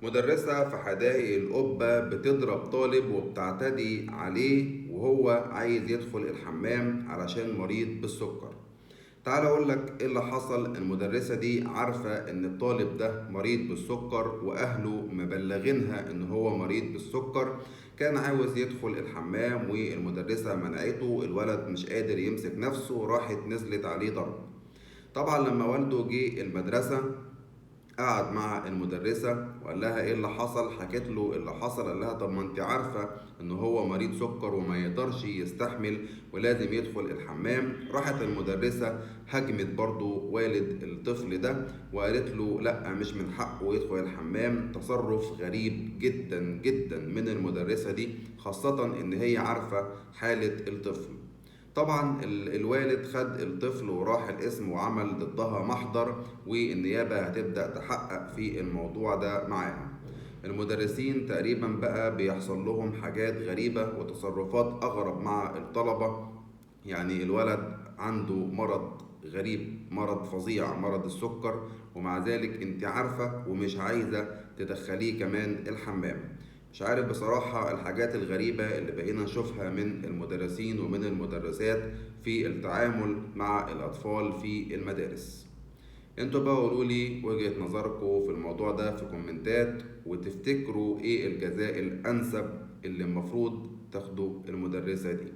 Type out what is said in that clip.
مدرسة في حدائق القبة بتضرب طالب وبتعتدي عليه وهو عايز يدخل الحمام علشان مريض بالسكر. تعال اقول لك ايه اللي حصل. المدرسة دي عارفة ان الطالب ده مريض بالسكر واهله مبلغينها ان هو مريض بالسكر. كان عاوز يدخل الحمام والمدرسة منعته، الولد مش قادر يمسك نفسه، راحت نزلت عليه ضرب. طبعا لما والده جه المدرسة قعد مع المدرسة وقال لها ايه اللي حصل، حكت له اللي حصل. قال لها طب ما انت عارفة ان هو مريض سكر وما يقدرش يستحمل ولازم يدخل الحمام. راحت المدرسة هجمت برضو والد الطفل ده وقالت له لا، مش من حقه يدخل الحمام. تصرف غريب جدا جدا من المدرسة دي، خاصة ان هي عارفة حالة الطفل. طبعا الوالد خد الطفل وراح القسم وعمل ضدها محضر، والنيابة هتبدأ تحقق في الموضوع ده معاها. المدرسين تقريبا بقى بيحصل لهم حاجات غريبة وتصرفات أغرب مع الطلبة. يعني الولد عنده مرض غريب، مرض فظيع، مرض السكر، ومع ذلك انت عارفة ومش عايزة تدخليه كمان الحمام. مش عارف بصراحة الحاجات الغريبة اللي بقينا نشوفها من المدرسين ومن المدرسات في التعامل مع الأطفال في المدارس. انتوا بقى قولولي وجهة نظركم في الموضوع ده في كومنتات، وتفتكروا ايه الجزاء الأنسب اللي المفروض تاخده المدرسة دي.